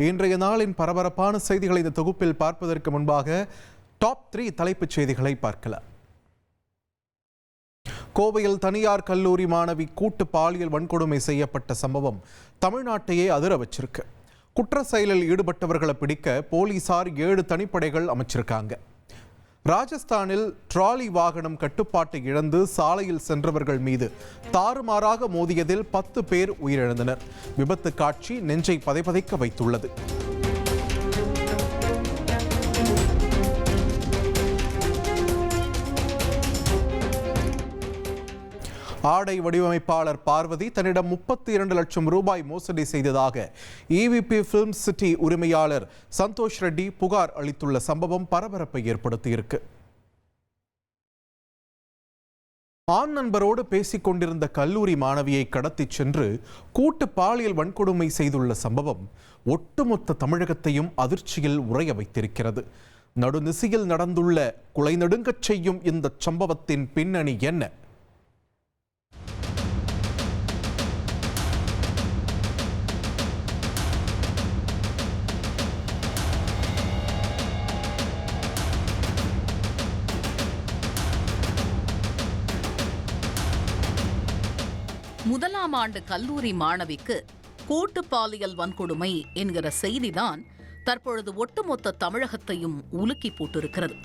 இன்றைய நாளின் பரபரப்பான செய்திகளை இந்த தொகுப்பில் பார்ப்பதற்கு முன்பாக டாப் 3 தலைப்புச் செய்திகளை பார்க்கலாம். கோவையில் தனியார் கல்லூரி மாணவி கூட்டு பாலியல் வன்கொடுமை செய்யப்பட்ட சம்பவம் தமிழ்நாட்டையே அதிர வச்சிருக்கு. குற்ற செயலில் ஈடுபட்டவர்களை பிடிக்க போலீசார் 7 தனிப்படைகள் அமைச்சிருக்காங்க. ராஜஸ்தானில் ட்ராலி வாகனம் கட்டுப்பாட்டை இழந்து சாலையில் சென்றவர்கள் மீது தாறுமாறாக மோதியதில் 10 பேர் உயிரிழந்தனர். விபத்து காட்சி நெஞ்சை பதைபதைக்க வைத்துள்ளது. ஆடை வடிவமைப்பாளர் பார்வதி தன்னிடம் 32 லட்சம் ரூபாய் மோசடி செய்ததாக EVP ஃபிலிம் சிட்டி உரிமையாளர் சந்தோஷ் ரெட்டி புகார் அளித்துள்ள சம்பவம் பரபரப்பை ஏற்படுத்தியிருக்கு. ஆண் நண்பரோடு பேசிக் கொண்டிருந்த கல்லூரி மாணவியை கடத்திச் சென்று கூட்டு பாலியல் வன்கொடுமை செய்துள்ள சம்பவம் ஒட்டுமொத்த தமிழகத்தையும் அதிர்ச்சியில் உறைய வைத்திருக்கிறது. நடுநிசியில் நடந்துள்ள குலை நடுங்கச் செய்யும் இந்த சம்பவத்தின் பின்னணி என்ன? முதலாம் ஆண்டு கல்லூரி மாணவிக்கு கூட்டு பாலியல் வன்கொடுமை என்கிற செய்திதான் தற்பொழுது ஒட்டுமொத்த தமிழகத்தையும் உலுக்கி போட்டிருக்கிறது.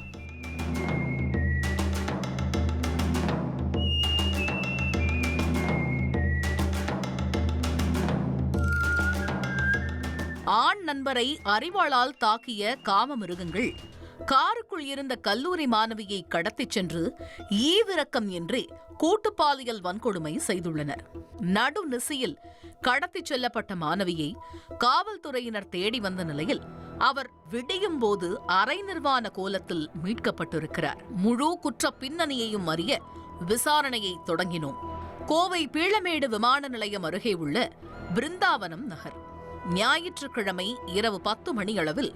ஆண் நண்பரை அரிவாளால் தாக்கிய காம மிருகங்கள் காருக்குள் இருந்த கல்லூரி மாணவியை கடத்திச் சென்று ஈவிரக்கம் என்று கூட்டு பாலியல் வன்கொடுமை செய்துள்ளனர். நடுநிசியில் கடத்திச் செல்லப்பட்ட மாணவியை காவல்துறையினர் தேடி வந்த நிலையில் அவர் விடியும் போது அரை நிர்வாண கோலத்தில் மீட்கப்பட்டிருக்கிறார். முழு குற்ற பின்னணியையும் அறிய விசாரணையை தொடங்கினோம். கோவை பீளமேடு விமான நிலையம் அருகே உள்ள பிருந்தாவனம் நகர். ஞாயிற்றுக்கிழமை இரவு 10 மணி அளவில்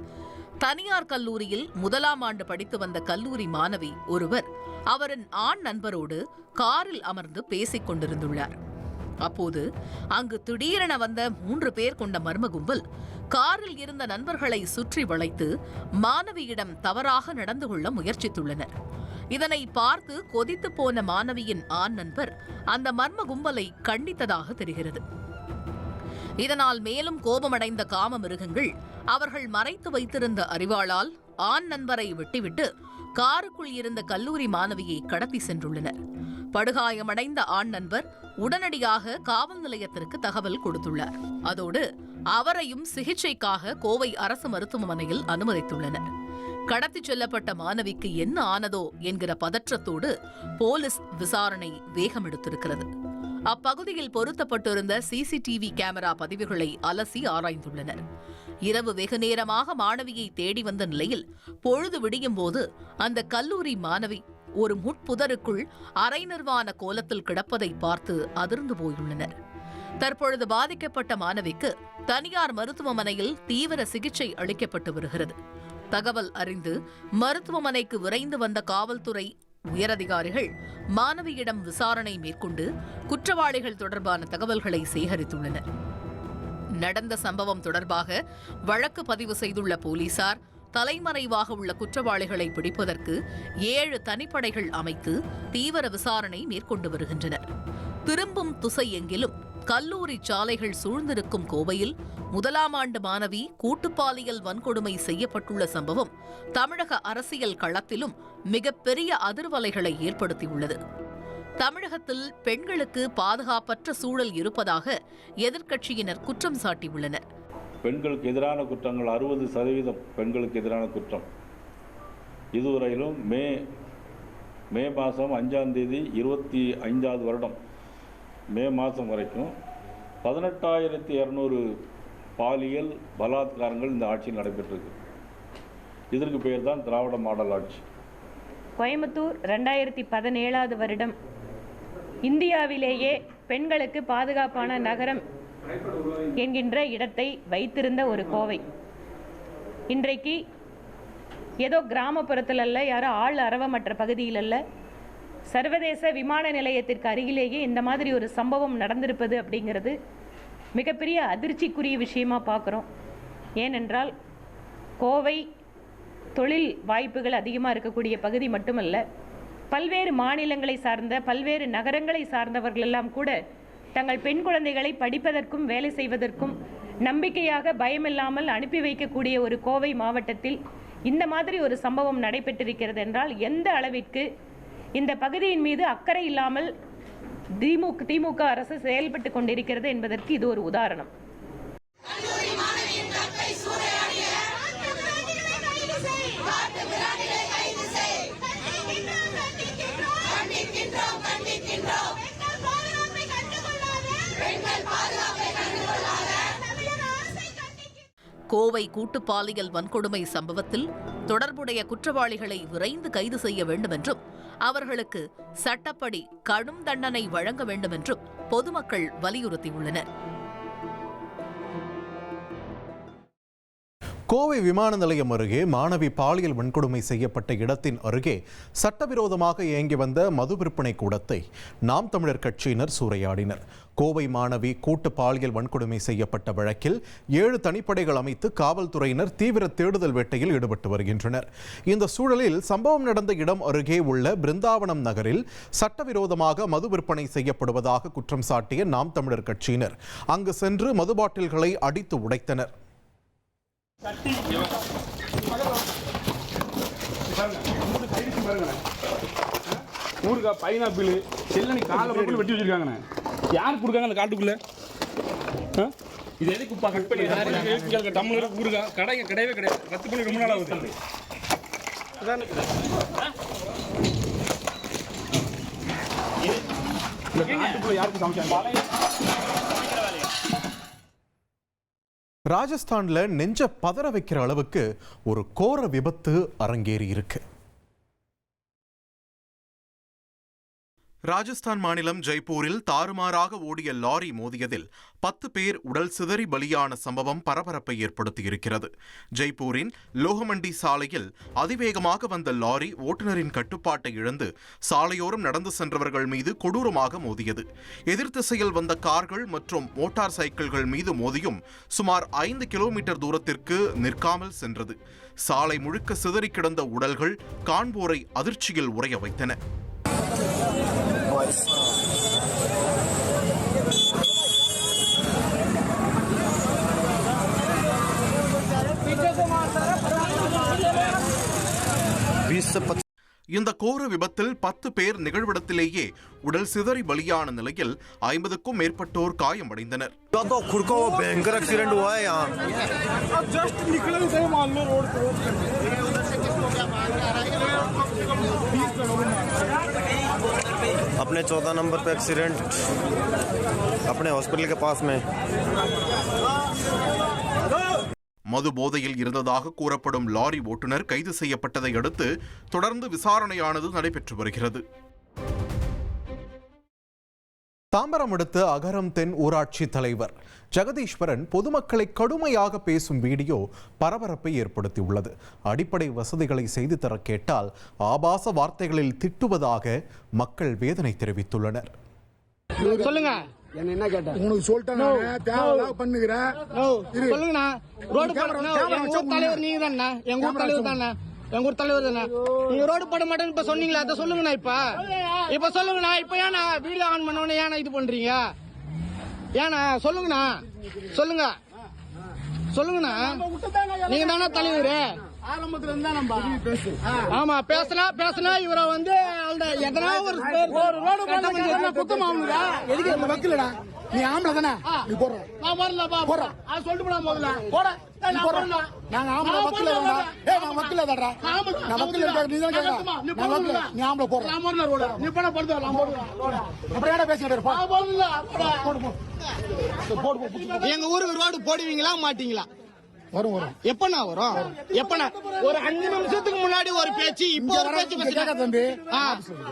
தனியார் கல்லூரியில் முதலாம் ஆண்டு படித்து வந்த கல்லூரி மாணவி ஒருவர் அவரின் ஆண் நண்பரோடு காரில் அமர்ந்து பேசிக் கொண்டிருந்துள்ளார். அப்போது அங்கு திடீரென வந்த 3 பேர் கொண்ட மர்ம கும்பல் காரில் இருந்த நண்பர்களை சுற்றி வளைத்து மாணவியிடம் தவறாக நடந்து கொள்ள முயற்சித்துள்ளனர். இதனை பார்த்து கொதித்து போன மாணவியின் ஆண் நண்பர் அந்த மர்ம கும்பலை கண்டித்ததாக தெரிகிறது. இதனால் மேலும் கோபமடைந்த காம மிருகங்கள் அவர்கள் மறைத்து வைத்திருந்த அரிவாளால் ஆண் நண்பரை வெட்டிவிட்டு காருக்குள் இருந்த கல்லூரி மாணவியை கடத்தி சென்றுள்ளனர். படுகாயமடைந்த ஆண் நண்பர் உடனடியாக காவல் நிலையத்திற்கு தகவல் கொடுத்துள்ளார். அதோடு அவரையும் சிகிச்சைக்காக கோவை அரசு மருத்துவமனையில் அனுமதித்துள்ளனர். கடத்திச் செல்லப்பட்ட மாணவிக்கு என்ன ஆனதோ என்கிற பதற்றத்தோடு போலீஸ் விசாரணை வேகமெடுத்திருக்கிறது. அப்பகுதியில் பொருத்தப்பட்டிருந்த CCTV கேமரா பதிவுகளை அலசி ஆராய்ந்துள்ளனர். இரவு வெகு நேரமாக மாணவியை தேடி வந்த நிலையில் பொழுது விடியும் போது அந்த கல்லூரி மாணவி ஒரு முட்புதருக்குள் அரை நிர்வாண கோலத்தில் கிடப்பதை பார்த்து அதிர்ந்து போயுள்ளனர். தற்பொழுது பாதிக்கப்பட்ட மாணவிக்கு தனியார் மருத்துவமனையில் தீவிர சிகிச்சை அளிக்கப்பட்டு வருகிறது. தகவல் அறிந்து மருத்துவமனைக்கு விரைந்து வந்த காவல்துறை உயரதிகாரிகள் மாணவியிடம் விசாரணை மேற்கொண்டு குற்றவாளிகள் தொடர்பான தகவல்களை சேகரித்துள்ளனர். நடந்த சம்பவம் தொடர்பாக வழக்கு பதிவு செய்துள்ள போலீசார் தலைமறைவாக உள்ள குற்றவாளிகளை பிடிப்பதற்கு 7 தனிப்படைகள் அமைத்து தீவிர விசாரணை மேற்கொண்டு வருகின்றனர். திரும்பும் துசை எங்கிலும் கல்லூரி சாலைகள் சூழ்ந்திருக்கும் கோவையில் முதலாம் ஆண்டு மாணவி கூட்டுப்பாலியல் வன்கொடுமை செய்யப்பட்டுள்ள சம்பவம் தமிழக அரசியல் களத்திலும் மிகப்பெரிய அதிர்வலைகளை ஏற்படுத்தியுள்ளது. தமிழகத்தில் பெண்களுக்கு பாதுகாப்பற்ற சூழல் இருப்பதாக எதிர்க்கட்சியினர் குற்றம் சாட்டியுள்ளனர். பெண்களுக்கு எதிரான குற்றங்கள் 60% பெண்களுக்கு எதிரான குற்றம். இதுவரையிலும் மே மாதம் 5ஆம் தேதி 25வது வருடம் மே மாதம் வரைக்கும் 18,200 பாலியல் பலாத்காரங்கள் இந்த ஆட்சியில் நடைபெற்றிருக்கு. இதற்கு பெயர் தான் திராவிட மாடல் ஆட்சி. கோயம்புத்தூர் 2017வது வருடம் இந்தியாவிலேயே பெண்களுக்கு பாதுகாப்பான நகரம் என்கின்ற இடத்தை வைத்திருந்த ஒரு கோவை இன்றைக்கு ஏதோ கிராமப்புறத்தில் அல்ல, யாரோ ஆள் அரவமற்ற பகுதியில் அல்ல, சர்வதேச விமான நிலையத்திற்கு அருகிலேயே இந்த மாதிரி ஒரு சம்பவம் நடந்திருப்பது அப்படிங்கிறது மிகப்பெரிய அதிர்ச்சிக்குரிய விஷயமா பார்க்குறோம். ஏனென்றால் கோவை தொழில் வாய்ப்புகள் அதிகமாக இருக்கக்கூடிய பகுதி மட்டுமல்ல, பல்வேறு மாநிலங்களை சார்ந்த பல்வேறு நகரங்களை சார்ந்தவர்கள் எல்லாம் கூட தங்கள் பெண் குழந்தைகளை படிப்பதற்கும் வேலை செய்வதற்கும் நம்பிக்கையாக பயமில்லாமல் அனுப்பி வைக்கக்கூடிய ஒரு கோவை மாவட்டத்தில் இந்த மாதிரி ஒரு சம்பவம் நடைபெற்றிருக்கிறது என்றால் எந்த அளவிற்கு இந்த பகுதியின் மீது அக்கறை இல்லாமல் திமுக அரசு செயல்பட்டு கொண்டிருக்கிறது என்பதற்கு இது ஒரு உதாரணம். கோவை கூட்டு பாலியல் வன்கொடுமை சம்பவத்தில் தொடர்புடைய குற்றவாளிகளை விரைந்து கைது செய்ய வேண்டும் என்றும் அவர்களுக்கு சட்டப்படி கடும் தண்டனை வழங்க வேண்டும் என்றும் பொதுமக்கள் வலியுறுத்தியுள்ளனர். கோவை விமான நிலையம் அருகே மாணவி பாலியல் வன்கொடுமை செய்யப்பட்ட இடத்தின் அருகே சட்டவிரோதமாக இயங்கி வந்த மது விற்பனை கூடத்தை நாம் தமிழர் கட்சியினர் சூறையாடினர். கோவை மாணவி கூட்டு பாலியல் வன்கொடுமை செய்யப்பட்ட வழக்கில் 7 தனிப்படைகள் அமைத்து காவல்துறையினர் தீவிர தேடுதல் வேட்டையில் ஈடுபட்டு வருகின்றனர். இந்த சூழலில் சம்பவம் நடந்த இடம் அருகே உள்ள பிருந்தாவனம் நகரில் சட்டவிரோதமாக மது விற்பனை செய்யப்படுவதாக குற்றம் சாட்டிய நாம் தமிழர் கட்சியினர் அங்கு சென்று மது பாட்டில்களை அடித்து உடைத்தனர். ஊருக்கா பைனாப்பிள் செல்லனி காலை போட்டு வெட்டி வச்சிருக்காங்கண்ணே. யார் கொடுக்காங்க அந்த காட்டுக்குள்ள? இது எதுக்கு கட் பண்ணி டம்ளர் ஊருக்கா கிடையவே கிடையாது. 10 பண்ணி ரொம்ப நாள் ஆகுது. இந்த காட்டுக்குள்ள யாருக்கு சமைச்சாங்க? ராஜஸ்தான்ல நெஞ்ச பதற வைக்கிற அளவுக்கு ஒரு கோர விபத்து அரங்கேறி இருக்கு. ராஜஸ்தான் மாநிலம் ஜெய்ப்பூரில் தாறுமாறாக ஓடிய லாரி மோதியதில் 10 பேர் உடல் சிதறி பலியான சம்பவம் பரபரப்பை ஏற்படுத்தியிருக்கிறது. ஜெய்ப்பூரின் லோகமண்டி சாலையில் அதிவேகமாக வந்த லாரி ஓட்டுநரின் கட்டுப்பாட்டை இழந்து சாலையோரம் நடந்து சென்றவர்கள் மீது கொடூரமாக மோதியது. எதிர்த்திசையில் வந்த கார்கள் மற்றும் மோட்டார் சைக்கிள்கள் மீது மோதியும் சுமார் 5 கிலோமீட்டர் தூரத்திற்கு நிற்காமல் சென்றது. சாலை முழுக்க சிதறி கிடந்த உடல்கள் காண்போரை அதிர்ச்சியில் உறைய வைத்தன. இந்த கோர விபத்தில் 10 பேர் நிகழ்விடத்திலேயே உடல் சிதறி பலியான நிலையில் 50க்கும் மேற்பட்டோர் காயமடைந்தனர். अपने 14 नंबर पे एक्सीडेंट अपने हॉस्पिटल के पास में. மது போதையில் இருந்ததாக கூறப்படும் லாரி ஓட்டுநர் கைது செய்யப்பட்டதை அடுத்து தொடர்ந்து விசாரணையானது நடைபெற்று வருகிறது. தாம்பரம் அடுத்த அகரம் தென் ஊராட்சி தலைவர் ஜெகதீஸ்வரன் பொதுமக்களை கடுமையாக பேசும் வீடியோ பரபரப்பை ஏற்படுத்தியுள்ளது. அடிப்படை வசதிகளை செய்து தர கேட்டால் ஆபாச வார்த்தைகளில் திட்டுவதாக மக்கள் வேதனை தெரிவித்துள்ளனர். சொல்லுங்க, என்ன கேட்டேன்? உனக்கு சொல்லிட்டேன், தேவையில்லாம பண்ணுகிறேன். சொல்லுங்கண்ணா, ரோடு எங்க ஊர் தலைவர் நீங்க தானே? எங்க ஊர் தலைவர் தானே? எங்க ஊர் தலைவர் தானே? நீங்க ரோடு போட மாட்டேன்னு இப்ப சொன்னீங்களா? அதை சொல்லுங்கண்ணா. இப்ப சொல்லுங்கண்ணா. இப்ப ஏன்னா வீடியோ ஆன் பண்ணோன்னு ஏன்னா இது பண்றீங்க? ஏன்னா சொல்லுங்கண்ணா, சொல்லுங்க சொல்லுங்கண்ணா. நீங்க தானே தலைவர்? ஆரம்பத்துல இருந்தா நம்ம ஆமா பேசினா இவரை வந்து எதனா ஒரு குத்தமா எதுக்கு வக்கீலடா? நீ ஆம்பளை தானே? நீ போடுற நான் வரலப்பா போடுற சொல்லிட்டு போடா முதல்ல போட நாங்க ஆம்பளை வக்கீல வேண்டா. நான் வக்கீல தாடா. நான் வக்கீல இருக்க நீ தான் கேட்க. நான் வக்கீல நீ ஆம்பளை போடுற நான் வரல ரோட நீ பண்ண படுத்து நான் போடுற அப்படியே என்ன பேசிட்டு இருப்பா போடு எங்க ஊருக்கு ரோடு போடுவீங்களா மாட்டீங்களா? வரும் எப்பண்ணா வரும்? எப்பண்ணா? ஒரு 5 நிமிஷத்துக்கு முன்னாடி ஒரு பேச்சு, இப்போ ஒரு பேச்சு பேசுறேன் தம்பி.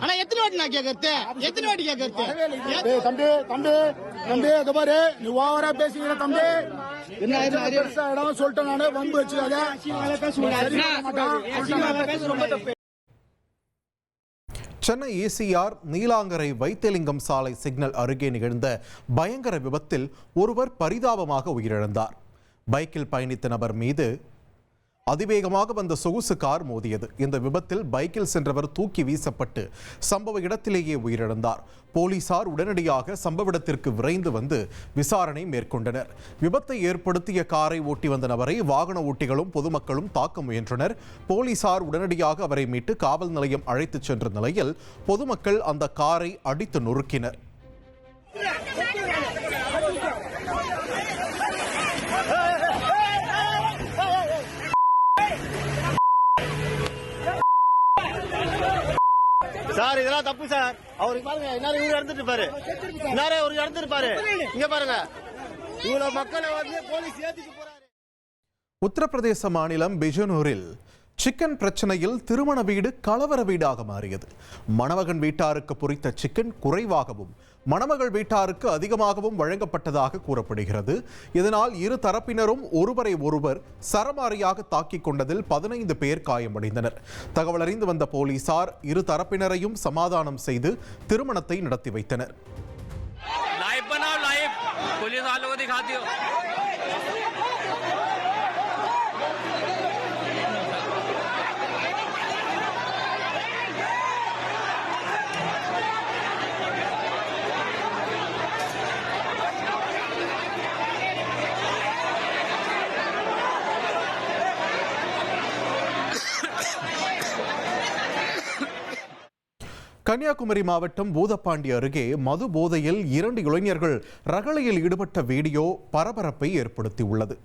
ஆனா எத்தனை வாட்டி நான் கேட்கறது? எத்தனை வாட்டி கேட்கறது? தம்பி தம்பி தம்பி இத பாரு, நீ ஓவரா பேசுறீங்க தம்பி. என்ன இடம் சொல்லிட்டேன் நானே, வம்பு வச்சுக்காத. சென்னை ECR நீலாங்கரை வைத்தியலிங்கம் சாலை சிக்னல் அருகே நிகழ்ந்த பயங்கர விபத்தில் ஒருவர் பரிதாபமாக உயிரிழந்தார். பைக்கில் பயணித்த நபர் மீது அதிவேகமாக வந்த சொகுசு கார் மோதியது. இந்த விபத்தில் பைக்கில் சென்றவர் தூக்கி வீசப்பட்டு சம்பவ இடத்திலேயே உயிரிழந்தார். போலீசார் உடனடியாக சம்பவ இடத்திற்கு விரைந்து வந்து விசாரணை மேற்கொண்டனர். விபத்தை ஏற்படுத்திய காரை ஓட்டி வந்த நபரை வாகன ஓட்டிகளும் பொதுமக்களும் தாக்க முயன்றனர். போலீசார் உடனடியாக அவரை மீட்டு காவல் நிலையம் அழைத்துச் சென்ற நிலையில் பொதுமக்கள் அந்த காரை அடித்து நொறுக்கினர். சார் இதெல்லாம் தப்பு சார். அவருக்கு பாருங்க இன்னாரு இவரு இறந்துருப்பாரு, இன்னாரே ஒரு இறந்துருப்பாரு. இங்க பாருங்க இவ்வளவு மக்களை வந்து போலீஸ் ஏத்திட்டு போறாரு. உத்தரப்பிரதேச மாநிலம் பிஜனூரில் சிக்கன் பிரச்சனையில் திருமண வீடு கலவர வீடாக மாறியது. மணமகன் வீட்டாருக்கு பொரித்த சிக்கன் குறைவாகவும் மணமகள் வீட்டாருக்கு அதிகமாகவும் வழங்கப்பட்டதாக கூறப்படுகிறது. இதனால் இரு தரப்பினரும் ஒருவரை ஒருவர் சரமாரியாக தாக்கிக் கொண்டதில் 15 பேர் காயமடைந்தனர். தகவல் அறிந்து வந்த போலீசார் இரு தரப்பினரையும் சமாதானம் செய்து திருமணத்தை நடத்தி வைத்தனர். கன்னியாகுமரி மாவட்டம் பூதப்பாண்டி அருகே மது போதையில் 2 இளைஞர்கள் ரகளையில் ஈடுபட்ட வீடியோ பரபரப்பை ஏற்படுத்தியுள்ளது.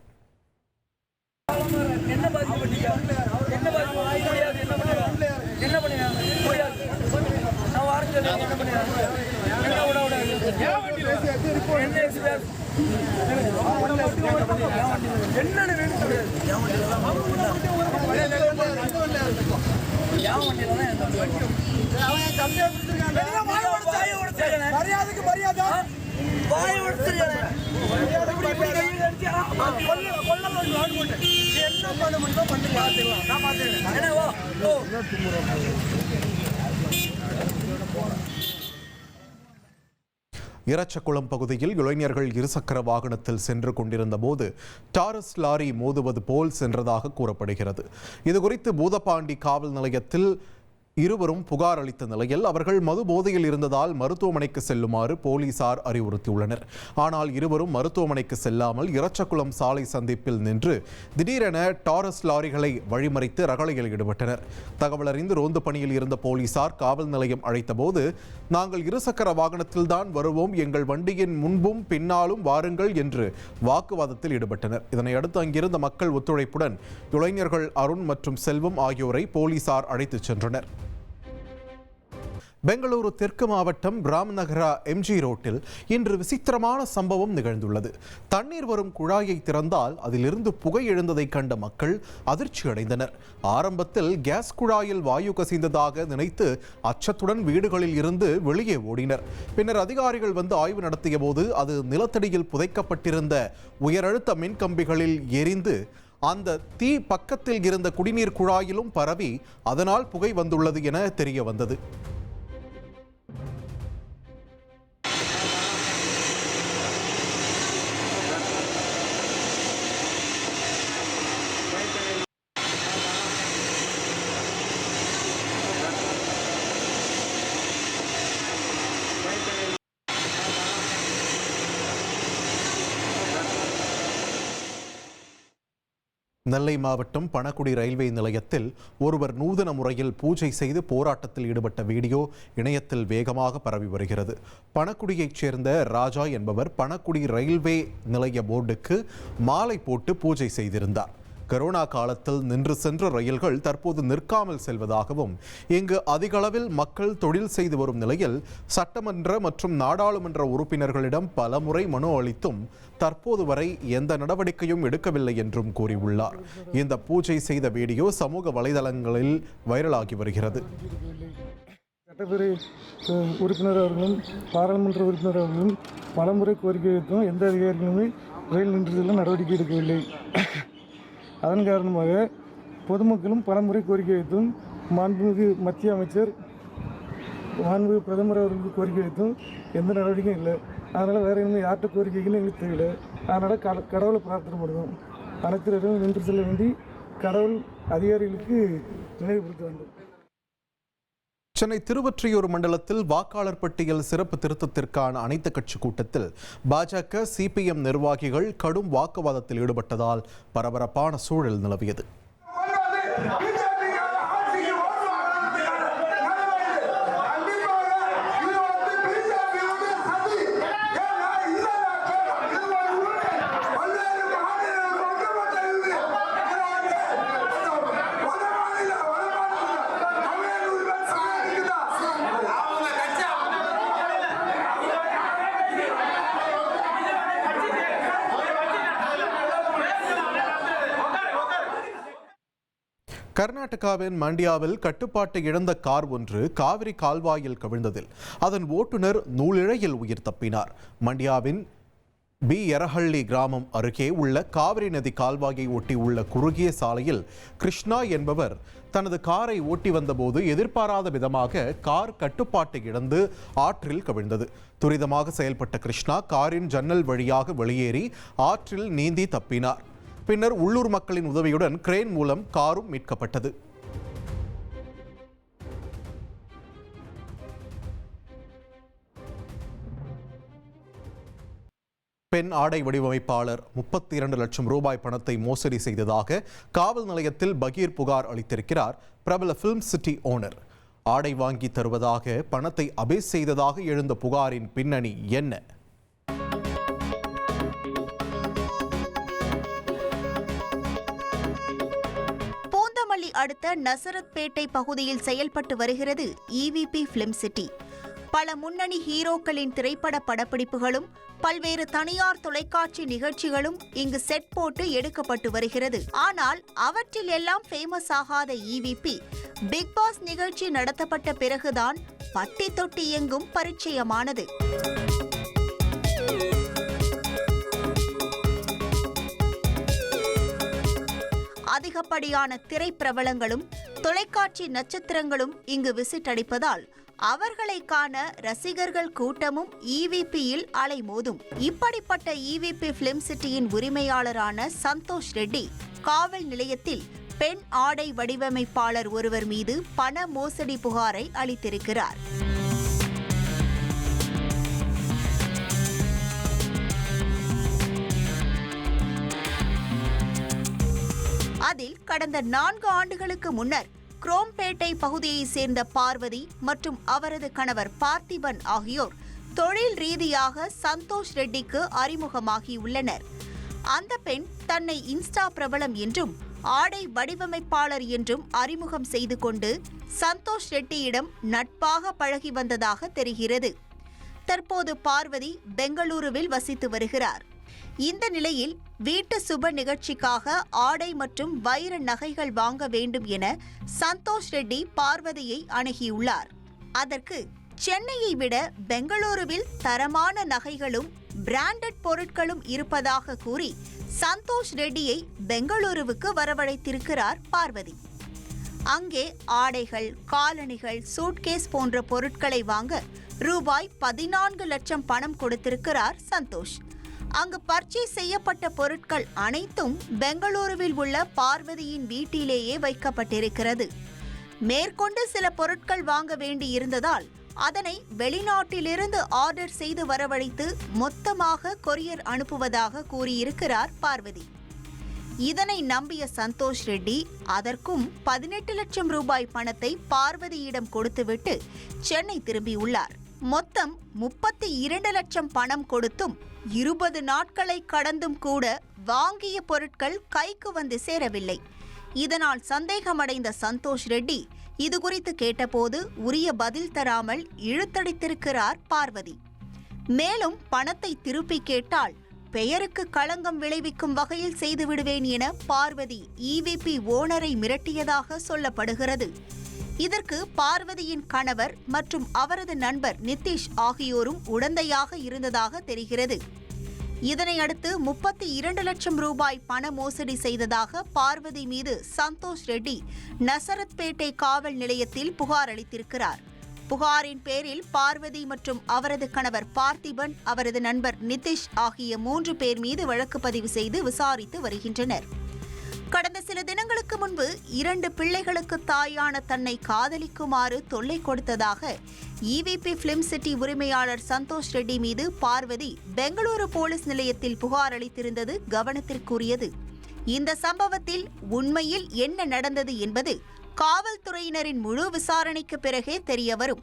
இரச்சகுளம் பகுதியில் இளைஞர்கள் இருசக்கர வாகனத்தில் சென்று கொண்டிருந்த போது டாரஸ் லாரி மோதுவது போல் சென்றதாக கூறப்படுகிறது. இதுகுறித்து பூதப்பாண்டி காவல் நிலையத்தில் இருவரும் புகார் அளித்த நிலையில் அவர்கள் மது போதையில் இருந்ததால் மருத்துவமனைக்கு செல்லுமாறு போலீசார் அறிவுறுத்தியுள்ளனர். ஆனால் இருவரும் மருத்துவமனைக்கு செல்லாமல் இரச்சகுளம் சாலை சந்திப்பில் நின்று திடீரென டாரஸ் லாரிகளை வழிமறித்து ரகளையில் ஈடுபட்டனர். தகவல் அறிந்து ரோந்து பணியில் இருந்த போலீசார் காவல் நிலையம் அழைத்தபோது, நாங்கள் இருசக்கர வாகனத்தில் தான் வருவோம், எங்கள் வண்டியின் முன்பும் பின்னாலும் வாருங்கள் என்று வாக்குவாதத்தில் ஈடுபட்டனர். இதனையடுத்து அங்கிருந்த மக்கள் ஒத்துழைப்புடன் இளைஞர்கள் அருண் மற்றும் செல்வம் ஆகியோரை போலீசார் அழைத்துச் சென்றனர். பெங்களூரு தெற்கு மாவட்டம் ராம்நகரா எம்ஜி ரோட்டில் இன்று விசித்திரமான சம்பவம் நிகழ்ந்துள்ளது. தண்ணீர் வரும் குழாயை திறந்தால் அதிலிருந்து புகை எழுந்ததை கண்ட மக்கள் அதிர்ச்சி அடைந்தனர். ஆரம்பத்தில் கேஸ் குழாயில் வாயு கசிந்ததாக நினைத்து அச்சத்துடன் வீடுகளில் இருந்து வெளியே ஓடினர். பின்னர் அதிகாரிகள் வந்து ஆய்வு நடத்திய போது அது நிலத்தடியில் புதைக்கப்பட்டிருந்த உயரழுத்த மின்கம்பிகளில் எரிந்து அந்த தீ பக்கத்தில் இருந்த குடிநீர் குழாயிலும் பரவி அதனால் புகை வந்துள்ளது என தெரிய வந்தது. நெல்லை மாவட்டம் பணக்குடி ரயில்வே நிலையத்தில் ஒருவர் நூதன முறையில் பூஜை செய்து போராட்டத்தில் ஈடுபட்ட வீடியோ இணையத்தில் வேகமாக பரவி வருகிறது. பணக்குடியைச் சேர்ந்த ராஜா என்பவர் பணக்குடி ரயில்வே நிலைய போர்டுக்கு மாலை போட்டு பூஜை செய்திருந்தார். கரோனா காலத்தில் நின்று சென்ற ரயில்கள் தற்போது நிற்காமல் செல்வதாகவும் இங்கு அதிகளவில் மக்கள் தொழில் செய்து வரும் நிலையில் சட்டமன்ற மற்றும் நாடாளுமன்ற உறுப்பினர்களிடம் பலமுறை மனு அளித்தும் தற்போது வரை எந்த நடவடிக்கையும் எடுக்கவில்லை என்றும் கூறியுள்ளார். இந்த பூஜை செய்த வீடியோ சமூக வலைதளங்களில் வைரலாகி வருகிறது. சட்டப்பேரவை உறுப்பினர் அவர்களும் பாராளுமன்ற உறுப்பினர் அவர்களும் பலமுறை கோரிக்கை வைத்தும் எந்த அதிகாரிகளுமே ரயில் நின்றதில் நடவடிக்கை எடுக்கவில்லை. அதன் காரணமாக பொதுமக்களும் பலமுறை கோரிக்கை வைத்தும் மாண்புமிகு மத்திய அமைச்சர் மாண்பு பிரதமர் அவர்களுக்கு கோரிக்கை வைத்தும் எந்த நடவடிக்கையும் இல்லை. அதனால் வேறு இன்னும் யார்கிட்ட கோரிக்கைன்னு எங்களுக்கு தெரியல. அதனால் கடவுளை பிரார்த்தனை பண்ணுவோம். அனைத்திலும் நின்று செல்ல வேண்டி கடவுள் அதிகாரிகளுக்கு நினைவுபடுத்த வேண்டும். சென்னை திருவொற்றியூர் மண்டலத்தில் வாக்காளர் பட்டியல் சிறப்பு திருத்தத்திற்கான அனைத்து கட்சி கூட்டத்தில் பாஜக சிபிஎம் நிர்வாகிகள் கடும் வாக்குவாதத்தில் ஈடுபட்டதால் பரபரப்பான சூழல் நிலவியது. கர்நாடகாவின் மண்டியாவில் கட்டுப்பாட்டை இழந்த கார் ஒன்று காவிரி கால்வாயில் கவிழ்ந்ததில் அதன் ஓட்டுநர் நூலிழையில் உயிர் தப்பினார். மண்டியாவின் பி எரஹள்ளி கிராமம் அருகே உள்ள காவிரி நதி கால்வாயை ஒட்டி உள்ள குறுகிய சாலையில் கிருஷ்ணா என்பவர் தனது காரை ஓட்டி வந்தபோது எதிர்பாராத விதமாக கார் கட்டுப்பாட்டை இழந்து ஆற்றில் கவிழ்ந்தது. துரிதமாக செயல்பட்ட கிருஷ்ணா காரின் ஜன்னல் வழியாக வெளியேறி ஆற்றில் நீந்தி தப்பினார். பின்னர் உள்ளூர் மக்களின் உதவியுடன் கிரேன் மூலம் காரும் மீட்கப்பட்டது. பெண் ஆடை வடிவமைப்பாளர் 32 லட்சம் ரூபாய் பணத்தை மோசடி செய்ததாக காவல் நிலையத்தில் பகீர் புகார் அளித்திருக்கிறார் பிரபல ஃபிலிம் சிட்டி ஓனர். ஆடை வாங்கி தருவதாக பணத்தை அபேஸ் செய்ததாக எழுந்த புகாரின் பின்னணி என்ன? அடுத்த நசரத்பேட்டை பகுதியில் செயல்பட்டு வருகிறது EVP ஃபிலிம் சிட்டி. பல முன்னணி ஹீரோக்களின் திரைப்பட படப்பிடிப்புகளும் பல்வேறு தனியார் தொலைக்காட்சி நிகழ்ச்சிகளும் இங்கு செட் போட்டு எடுக்கப்பட்டு வருகிறது. ஆனால் அவற்றில் எல்லாம் ஃபேமஸ் ஆகாத EVP பிக் பாஸ் நிகழ்ச்சி நடத்தப்பட்ட பிறகுதான் பட்டி தொட்டி எங்கும் பரிச்சயமானது. அதிகப்படியான திரைப்பிரபலங்களும் தொலைக்காட்சி நட்சத்திரங்களும் இங்கு விசிட் அடிப்பதால் அவர்களை காண ரசிகர்கள் கூட்டமும் EVPயில் அலைமோதும். இப்படிப்பட்ட EVP ஃபிலிம் சிட்டியின் உரிமையாளரான சந்தோஷ் ரெட்டி காவல் நிலையத்தில் பெண் ஆடை வடிவமைப்பாளர் ஒருவர் மீது பண மோசடி புகாரை அளித்திருக்கிறார். அதில் கடந்த 4 ஆண்டுகளுக்கு முன்னர் குரோம்பேட்டை பகுதியை சேர்ந்த பார்வதி மற்றும் அவரது கணவர் பார்த்திபன் ஆகியோர் தொழில் ரீதியாக சந்தோஷ் ரெட்டிக்கு அறிமுகமாகியுள்ளனர். அந்த பெண் தன்னை இன்ஸ்டா பிரபலம் என்றும் ஆடை வடிவமைப்பாளர் என்றும் அறிமுகம் செய்து கொண்டு சந்தோஷ் ரெட்டியிடம் நட்பாக பழகி வந்ததாக தெரிகிறது. தற்போது பார்வதி பெங்களூருவில் வசித்து வருகிறார். இந்த நிலையில் வீட்டு சுப நிகழ்ச்சிக்காக ஆடை மற்றும் வைர நகைகள் வாங்க வேண்டும் என சந்தோஷ் ரெட்டி பார்வதியை அணுகியுள்ளார். அதற்கு சென்னையை விட பெங்களூருவில் தரமான நகைகளும் பிராண்டட் பொருட்களும் இருப்பதாக கூறி சந்தோஷ் ரெட்டியை பெங்களூருவுக்கு வரவழைத்திருக்கிறார் பார்வதி. அங்கே ஆடைகள், காலணிகள், சூட்கேஸ் போன்ற பொருட்களை வாங்க ரூபாய் 14 லட்சம் பணம் கொடுத்திருக்கிறார் சந்தோஷ். அங்கு பர்ச்சேஸ் செய்யப்பட்ட பொருட்கள் அனைத்தும் பெங்களூருவில் உள்ள பார்வதியின் வீட்டிலேயே வைக்கப்பட்டிருக்கிறது. மேற்கொண்டு சில பொருட்கள் வாங்க வேண்டி இருந்ததால் அதனை வெளிநாட்டிலிருந்து ஆர்டர் செய்து வரவழைத்து மொத்தமாக கொரியர் அனுப்புவதாக கூறியிருக்கிறார் பார்வதி. இதனை நம்பிய சந்தோஷ் ரெட்டி அதற்கும் 18 லட்சம் ரூபாய் பணத்தை பார்வதியிடம் கொடுத்துவிட்டு சென்னை திரும்பியுள்ளார். மொத்தம் 32 லட்சம் பணம் கொடுத்தும் 20 நாட்களை கடந்தும் கூட வாங்கிய பொருட்கள் கைக்கு வந்து சேரவில்லை. இதனால் சந்தேகமடைந்த சந்தோஷ் ரெட்டி இதுகுறித்து கேட்டபோது உரிய பதில் தராமல் இழுத்தடித்திருக்கிறார் பார்வதி. மேலும் பணத்தை திருப்பி கேட்டால் பெயருக்கு களங்கம் விளைவிக்கும் வகையில் செய்துவிடுவேன் என பார்வதி EVP ஓனரை மிரட்டியதாக சொல்லப்படுகிறது. இதற்கு பார்வதியின் கணவர் மற்றும் அவரது நண்பர் நிதிஷ் ஆகியோரும் உடந்தையாக இருந்ததாக தெரிகிறது. இதனையடுத்து 32 லட்சம் ரூபாய் பண மோசடி செய்ததாக பார்வதி மீது சந்தோஷ் ரெட்டி நசரத்பேட்டை காவல் நிலையத்தில் புகார் அளித்திருக்கிறார். புகாரின் பேரில் பார்வதி மற்றும் அவரது கணவர் பார்த்திபன், அவரது நண்பர் நிதிஷ் ஆகிய 3 பேர் மீது வழக்கு பதிவு செய்து விசாரித்து வருகின்றனர். கடந்த சில தினங்களுக்கு முன்பு 2 பிள்ளைகளுக்கு தாயான தன்னை காதலிக்குமாறு தொல்லை கொடுத்ததாக EVP Film City உரிமையாளர் சந்தோஷ் ரெட்டி மீது பார்வதி பெங்களூரு போலீஸ் நிலையத்தில் புகார் அளித்திருந்தது கவனத்திற்குரியது. இந்த சம்பவத்தில் உண்மையில் என்ன நடந்தது என்பது காவல்துறையினரின் முழு விசாரணைக்கு பிறகே தெரியவரும்.